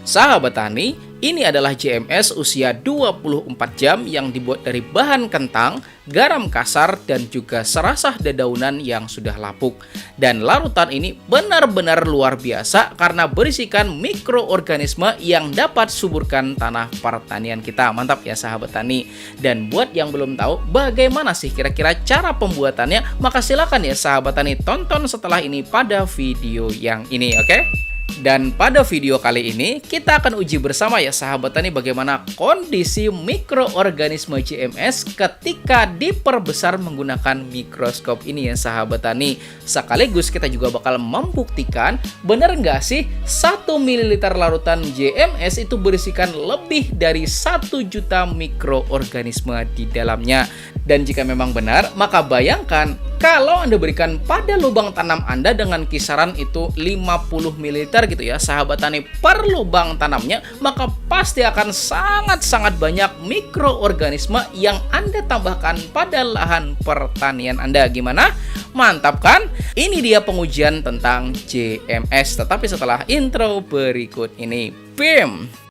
Sahabat tani, ini adalah JMS usia 24 jam yang dibuat dari bahan kentang, garam kasar, dan juga serasah dedaunan yang sudah lapuk. Dan larutan ini benar-benar luar biasa karena berisikan mikroorganisme yang dapat suburkan tanah pertanian kita. Mantap ya sahabat tani. Dan buat yang belum tahu bagaimana sih kira-kira cara pembuatannya, maka silakan ya sahabat tani tonton setelah ini pada video yang ini, oke? Dan pada video kali ini kita akan uji bersama ya sahabat tani bagaimana kondisi mikroorganisme JMS ketika diperbesar menggunakan mikroskop ini ya sahabat tani. Sekaligus kita juga bakal membuktikan benar nggak sih 1 ml larutan JMS itu berisikan lebih dari 1 juta mikroorganisme di dalamnya. Dan jika memang benar, maka bayangkan kalau Anda berikan pada lubang tanam Anda dengan kisaran itu 50 ml gitu ya sahabat tani per lubang tanamnya, maka pasti akan sangat-sangat banyak mikroorganisme yang Anda tambahkan pada lahan pertanian Anda. Gimana? Mantap kan? Ini dia pengujian tentang JMS, tetapi setelah intro berikut ini. BIM!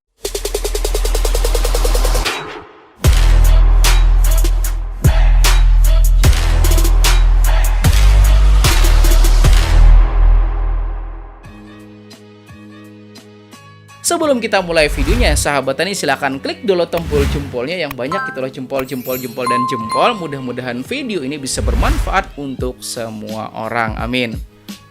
Sebelum kita mulai videonya, sahabat tani silahkan klik dulu tombol jempolnya yang banyak itulah jempol, dan jempol. Mudah-mudahan video ini bisa bermanfaat untuk semua orang. Amin.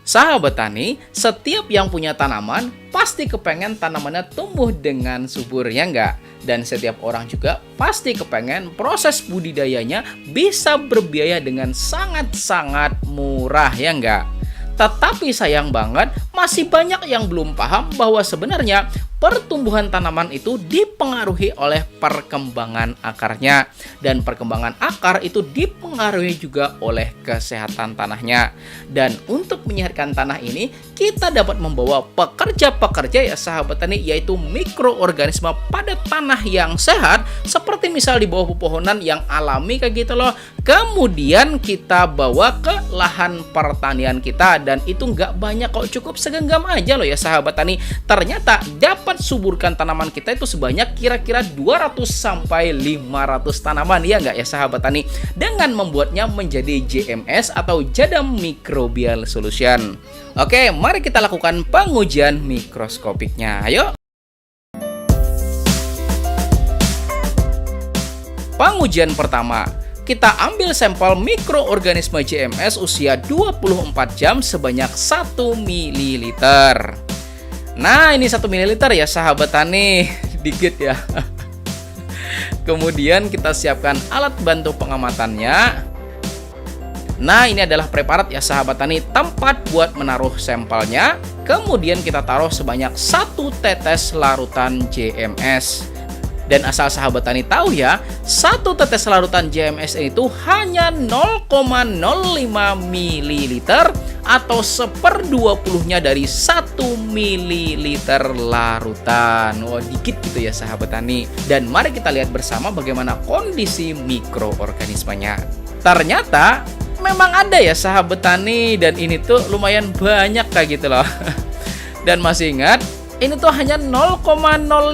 Sahabat tani, setiap yang punya tanaman pasti kepengen tanamannya tumbuh dengan subur, ya enggak? Dan setiap orang juga pasti kepengen proses budidayanya bisa berbiaya dengan sangat-sangat murah, ya enggak? Tetapi sayang banget, masih banyak yang belum paham bahwa sebenarnya pertumbuhan tanaman itu dipengaruhi oleh perkembangan akarnya. Dan perkembangan akar itu dipengaruhi juga oleh kesehatan tanahnya. Dan untuk menyehatkan tanah ini, kita dapat membawa pekerja-pekerja ya sahabat tani, yaitu mikroorganisme pada tanah yang sehat, seperti misal di bawah pepohonan yang alami kayak gitu loh. Kemudian kita bawa ke lahan pertanian kita, dan itu nggak banyak kok, cukup segenggam aja loh ya sahabat tani. Ternyata dapat suburkan tanaman kita itu sebanyak kira-kira 200 sampai 500 tanaman, ya nggak ya sahabat tani, dengan membuatnya menjadi JMS atau Jadam Microbial Solution. Oke, mari kita lakukan pengujian mikroskopiknya. Ayo. Pengujian pertama, kita ambil sampel mikroorganisme JMS usia 24 jam sebanyak 1 ml. Nah, ini 1 ml ya sahabat tani, dikit ya. Kemudian kita siapkan alat bantu pengamatannya. Nah, ini adalah preparat ya sahabat tani, tempat buat menaruh sampelnya. Kemudian kita taruh sebanyak 1 tetes larutan JMS. Dan asal sahabat tani tahu ya, 1 tetes larutan JMS itu hanya 0,05 ml atau 1/20-nya dari 1 ml larutan. Wah, dikit gitu ya sahabat tani. Dan mari kita lihat bersama bagaimana kondisi mikroorganismenya. Ternyata memang ada ya sahabat tani, dan ini tuh lumayan banyak kayak gitu loh. Dan masih ingat, ini tuh hanya 0,05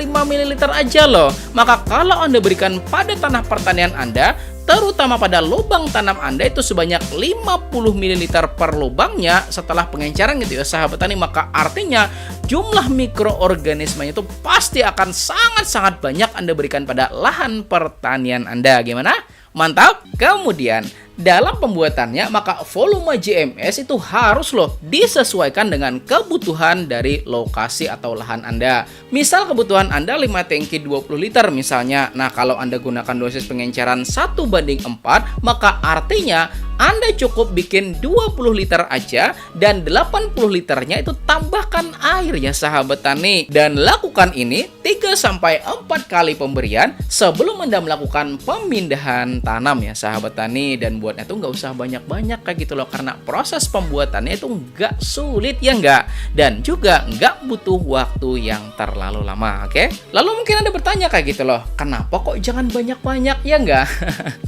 ml aja loh. Maka kalau Anda berikan pada tanah pertanian Anda, terutama pada lubang tanam Anda itu sebanyak 50 ml per lubangnya setelah pengenceran gitu ya sahabat tani, maka artinya jumlah mikroorganismenya itu pasti akan sangat-sangat banyak Anda berikan pada lahan pertanian Anda. Gimana? Mantap? Kemudian dalam pembuatannya, maka volume JMS itu harus loh disesuaikan dengan kebutuhan dari lokasi atau lahan Anda. Misal kebutuhan Anda 5 tangki 20 liter misalnya. Nah, kalau Anda gunakan dosis pengenceran 1/4, maka artinya Anda cukup bikin 20 liter aja, dan 80 liternya itu tambahkan air ya sahabat tani. Dan lakukan ini 3-4 kali pemberian sebelum Anda melakukan pemindahan tanam ya sahabat tani. Dan buat membuatnya tuh nggak usah banyak-banyak kayak gitu loh, karena proses pembuatannya itu nggak sulit ya nggak, dan juga nggak butuh waktu yang terlalu lama. Oke, lalu mungkin Anda bertanya kayak gitu loh, kenapa kok jangan banyak-banyak ya nggak?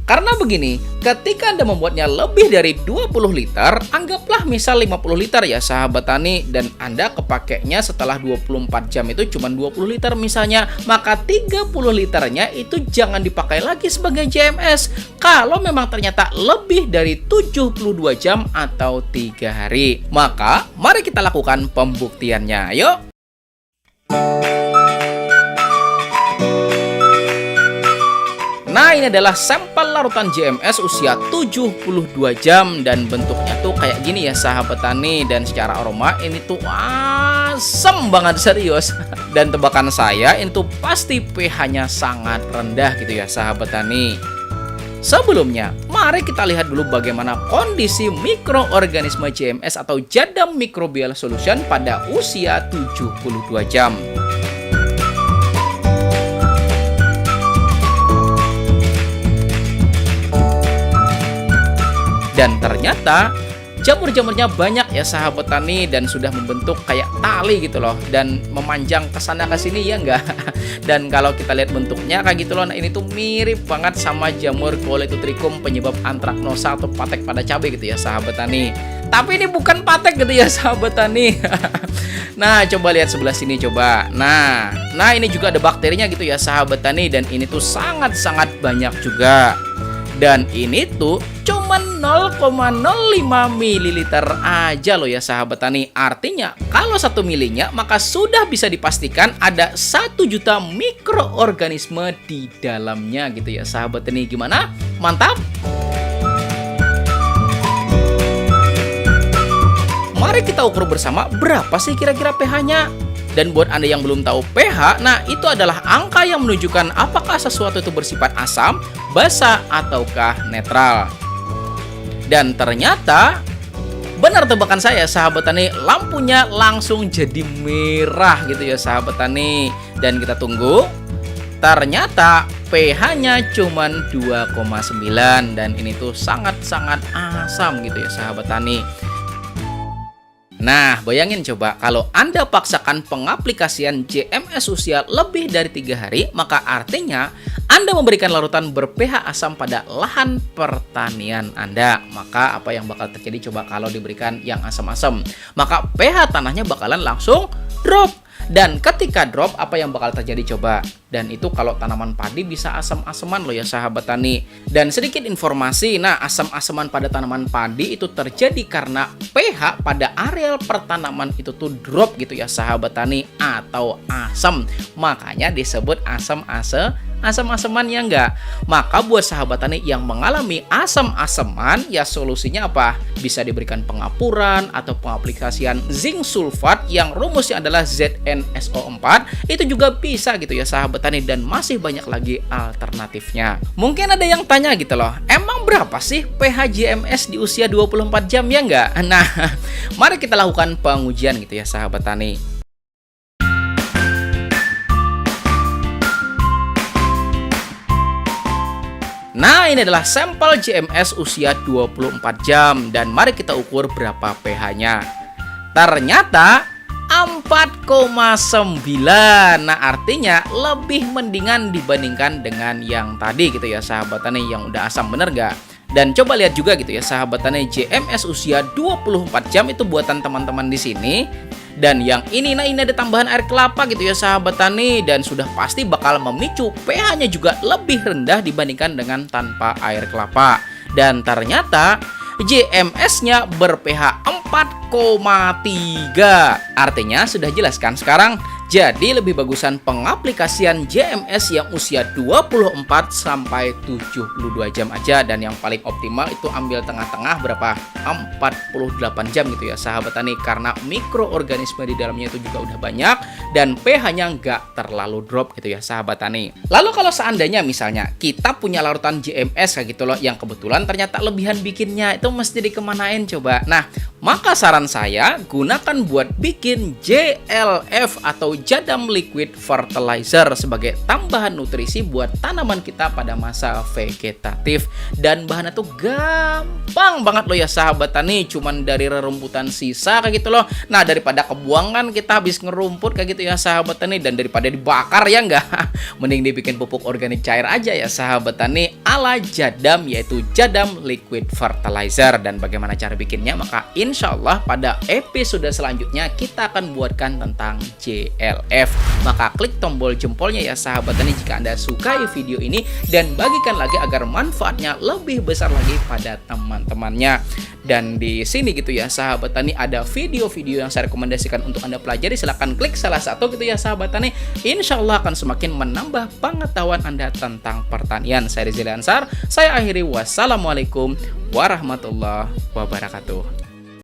Karena begini, ketika Anda membuatnya lebih dari 20 liter, anggaplah misal 50 liter ya sahabat tani, dan Anda kepakainya setelah 24 jam itu cuma 20 liter misalnya, maka 30 liternya itu jangan dipakai lagi sebagai JMS kalau memang ternyata lebih dari 72 jam atau 3 hari. Maka mari kita lakukan pembuktiannya. Yuk. Nah, ini adalah sampel larutan JMS usia 72 jam dan bentuknya tuh kayak gini ya sahabat tani, dan secara aroma ini tuh asem banget serius. Dan tebakan saya itu pasti pH-nya sangat rendah gitu ya sahabat tani. Sebelumnya, mari kita lihat dulu bagaimana kondisi mikroorganisme JMS atau Jadam Microbial Solution pada usia 72 jam. Dan ternyata jamur-jamurnya banyak ya sahabat tani, dan sudah membentuk kayak tali gitu loh, dan memanjang ke sana ke sini ya enggak. Dan kalau kita lihat bentuknya kayak gitu loh, nah ini tuh mirip banget sama jamur Coledotricum penyebab antraknosa atau patek pada cabai gitu ya sahabat tani. Tapi ini bukan patek gitu ya sahabat tani. Nah, coba lihat sebelah sini coba. Nah ini juga ada bakterinya gitu ya sahabat tani, dan ini tuh sangat-sangat banyak juga. Dan ini tuh cuma 0,05 ml aja loh ya sahabat tani. Artinya kalau 1 milinya maka sudah bisa dipastikan ada 1 juta mikroorganisme di dalamnya gitu ya sahabat tani. Gimana? Mantap? Mari kita ukur bersama berapa sih kira-kira pH-nya. Dan buat Anda yang belum tahu pH, nah itu adalah angka yang menunjukkan apakah sesuatu itu bersifat asam, basa, ataukah netral. Dan ternyata benar tebakan saya sahabat tani, lampunya langsung jadi merah gitu ya sahabat tani. Dan kita tunggu. Ternyata pH-nya cuma 2,9 dan ini tuh sangat-sangat asam gitu ya sahabat tani. Nah, bayangin coba kalau Anda paksakan pengaplikasian JMS usia lebih dari 3 hari, maka artinya Anda memberikan larutan ber-pH asam pada lahan pertanian Anda. Maka apa yang bakal terjadi coba kalau diberikan yang asam-asam? Maka pH tanahnya bakalan langsung drop. Dan ketika drop, apa yang bakal terjadi coba? Dan itu kalau tanaman padi bisa asam-asaman loh ya sahabat tani. Dan sedikit informasi, nah asam-asaman pada tanaman padi itu terjadi karena pH pada areal pertanaman itu tuh drop gitu ya sahabat tani, atau asam. Makanya disebut asam-asaman ya enggak. Maka buat sahabat tani yang mengalami asam-asaman, ya solusinya apa? Bisa diberikan pengapuran atau pengaplikasian zinc sulfat yang rumusnya adalah ZnSO4. Itu juga bisa gitu ya sahabat tani, dan masih banyak lagi alternatifnya. Mungkin ada yang tanya gitu loh, emang berapa sih pH JMS di usia 24 jam ya enggak? Nah, mari kita lakukan pengujian gitu ya sahabat tani. Nah, ini adalah sampel JMS usia 24 jam dan mari kita ukur berapa pH-nya. Ternyata 4,9. Nah, artinya lebih mendingan dibandingkan dengan yang tadi gitu ya sahabat tani, yang udah asam, bener gak? Dan coba lihat juga gitu ya sahabat tani, JMS usia 24 jam itu buatan teman-teman di sini. Dan yang ini, nah ini ada tambahan air kelapa gitu ya sahabat tani, dan sudah pasti bakal memicu pH-nya juga lebih rendah dibandingkan dengan tanpa air kelapa. Dan ternyata JMS-nya ber-pH 4,3. Artinya sudah jelas kan sekarang? Jadi lebih bagusan pengaplikasian JMS yang usia 24 sampai 72 jam aja, dan yang paling optimal itu ambil tengah-tengah berapa? 48 jam gitu ya sahabat tani, karena mikroorganisme di dalamnya itu juga udah banyak dan pH-nya nggak terlalu drop gitu ya sahabat tani. Lalu kalau seandainya misalnya kita punya larutan JMS kayak gitu loh yang kebetulan ternyata lebihan bikinnya, itu mesti dikemanain coba? Nah, maka saran saya gunakan buat bikin JLF atau Jadam Liquid Fertilizer sebagai tambahan nutrisi buat tanaman kita pada masa vegetatif. Dan bahannya tuh gampang banget loh ya sahabat tani, cuman dari rerumputan sisa kayak gitu loh. Nah, daripada kebuangan kita habis ngerumput kayak gitu ya sahabat tani, dan daripada dibakar ya enggak, mending dibikin pupuk organik cair aja ya sahabat tani ala Jadam, yaitu Jadam Liquid Fertilizer. Dan bagaimana cara bikinnya? Maka insya Allah pada episode selanjutnya kita akan buatkan tentang JLF. Maka klik tombol jempolnya ya sahabat tani jika Anda sukai video ini, dan bagikan lagi agar manfaatnya lebih besar lagi pada teman-temannya. Dan di sini gitu ya sahabat tani ada video-video yang saya rekomendasikan untuk Anda pelajari. Silahkan klik salah satu gitu ya sahabat tani. Insya Allah akan semakin menambah pengetahuan Anda tentang pertanian. Saya Rizal Ansar, saya akhiri, wassalamualaikum warahmatullahi wabarakatuh.